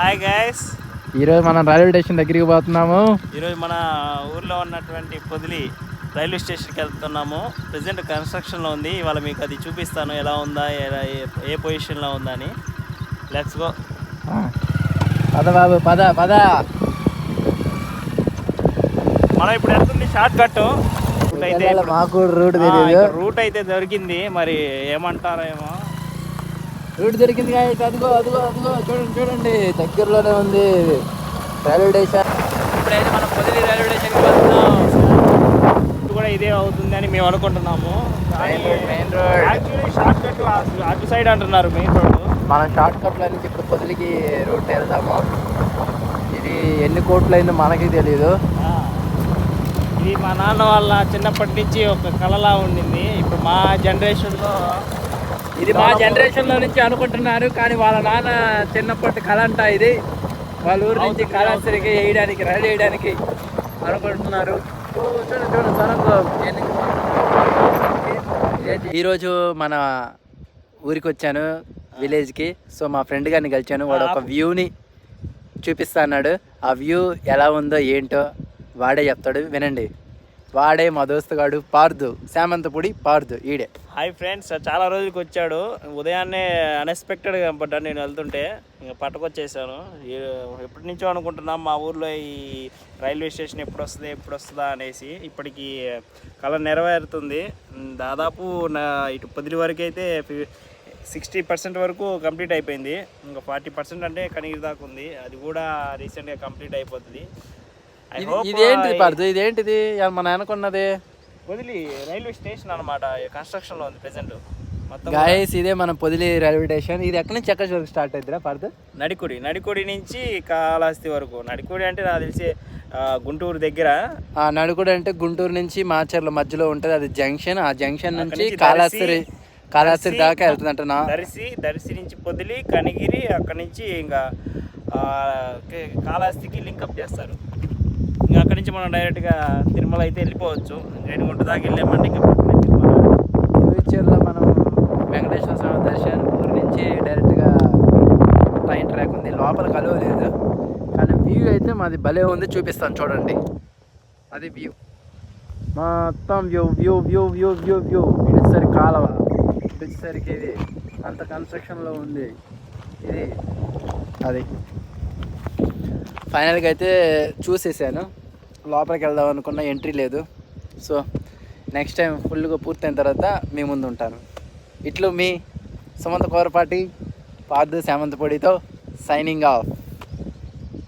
Hi guys, ఈరోజు మనం railway station దగ్గరికి పోతున్నాము. ఈరోజు మన ఊర్లో ఉన్నటువంటి పొదిలి రైల్వే స్టేషన్కి వెళ్తున్నాము. ప్రజెంట్ కన్స్ట్రక్షన్లో ఉంది. ఇవాళ మీకు అది చూపిస్తాను, ఎలా ఉందా, ఏ పొజిషన్లో ఉందా అని. Let's go. పద బాబు, పద పద. మనం ఇప్పుడు వెళ్తుంది షార్ట్ కట్ రూట్. అయితే మాకు రూట్ తెలియదు. రూట్ అయితే దొరికింది, మరి ఏమంటారేమో. రూట్ దొరికింది కానీ అదిగో అదిగో అదిగో చూడండి చూడండి, దగ్గరలోనే ఉంది రైల్వే స్టేషన్. ఇప్పుడైతే మనం పొదిలి రైల్వే స్టేషన్కి వెళ్తున్నాం. ఇది కూడా ఇదే అవుతుంది అని మేము అనుకుంటున్నాము. Main road actually short cut అటు సైడ్ అంటున్నారు, మెయిన్ రోడ్. మనం షార్ట్ కట్లో నుంచి ఇప్పుడు పొదిలికి రూట్ వెళ్తాము. ఇది ఎన్ని కోట్లు అయిందో మనకి తెలియదు. ఇది మా నాన్న వాళ్ళ చిన్నప్పటి నుంచి ఒక కళలా ఉండింది. ఇప్పుడు మా జనరేషన్లో ఇది మా జనరేషన్లో నుంచి అనుకుంటున్నారు, కానీ వాళ్ళ నాన్న చిన్నప్పటి కళ అంట ఇది. వాళ్ళ ఊరి నుంచి కళాశ్రీకి వేయడానికి, రైలు వేయడానికి అనుకుంటున్నారు. ఈరోజు మన ఊరికి వచ్చాను, విలేజ్కి. సో మా ఫ్రెండ్ గారిని కలిచాను. వాడు ఒక వ్యూని చూపిస్తా అన్నాడు. ఆ వ్యూ ఎలా ఉందో ఏంటో వాడే చెప్తాడు, వినండి. వాడే మా దోస్తుగాడు పార్దు, శామంతపూడి పార్దు, ఈడే. హాయ్ ఫ్రెండ్స్, చాలా రోజులకి వచ్చాడు. ఉదయాన్నే అన్ఎక్స్పెక్టెడ్గా కనపడ్డాను నేను వెళ్తుంటే. ఇంకా పట్టుకొచ్చేసాను. ఎప్పటి నుంచో అనుకుంటున్నాం మా ఊర్లో ఈ రైల్వే స్టేషన్ ఎప్పుడు వస్తుందా అనేసి. ఇప్పటికి కళ నెరవేరుతుంది. దాదాపు ఇటు పొదిలి వరకు అయితే 60% వరకు కంప్లీట్ అయిపోయింది. ఇంకా 40% అంటే కనీర్ దాకా ఉంది. అది కూడా రీసెంట్గా కంప్లీట్ అయిపోతుంది. ఇదేంటిది పార్దు, ఇదేంటిది మన అనుకున్నది? పొదిలి రైల్వే స్టేషన్ అనమాట, కన్స్ట్రక్షన్లో ఉంది ప్రెసెంట్ మొత్తం. గాయస్, ఇదే మన పొదిలి రైల్వే స్టేషన్. ఇది ఎక్కడి నుంచి ఎక్కడి వరకు స్టార్ట్ అవుతుందా పార్దు? నడికుడి నుంచి కాళహస్తి వరకు. నడికుడి అంటే నాకు తెలిసి గుంటూరు దగ్గర. నడికుడి అంటే గుంటూరు నుంచి మాచర్ల మధ్యలో ఉంటుంది. అది జంక్షన్. ఆ జంక్షన్ నుంచి కాళహస్తి దాకా వెళ్తుంది అంట. దర్శి నుంచి పొదిలి, కనిగిరి, అక్కడి నుంచి ఇంకా కాళహస్తికి లింకప్ చేస్తారు. ఇంకా అక్కడి నుంచి మనం డైరెక్ట్గా తిరుమల అయితే వెళ్ళిపోవచ్చు. రేణిగుంట దాకా వెళ్ళామంటే ఇంకా ఫ్యూచర్లో మనం వెంకటేశ్వర స్వామి దర్శనం ఊరి నుంచి డైరెక్ట్గా ట్రైన్ ట్రాక్ ఉంది. లోపల కలవలేదు, కానీ వ్యూ అయితే మాది భలే ఉంది. చూపిస్తాను చూడండి. అది వ్యూ మొత్తం view view view view view view ఇటుసరికి కాలువ, ఇటుసరికి ఇది అంత కన్స్ట్రక్షన్లో ఉంది. ఇది అది ఫైనల్గా అయితే చూసేసాను. లోపలికి వెళ్దాం అనుకున్న, ఎంట్రీ లేదు. సో నెక్స్ట్ టైం ఫుల్గా పూర్తయిన తర్వాత మీ ముందు ఉంటాను. ఇట్లు మీ సుమంత కోరపాటి పార్దు శామంతపూడితో సైనింగ్ ఆఫ్.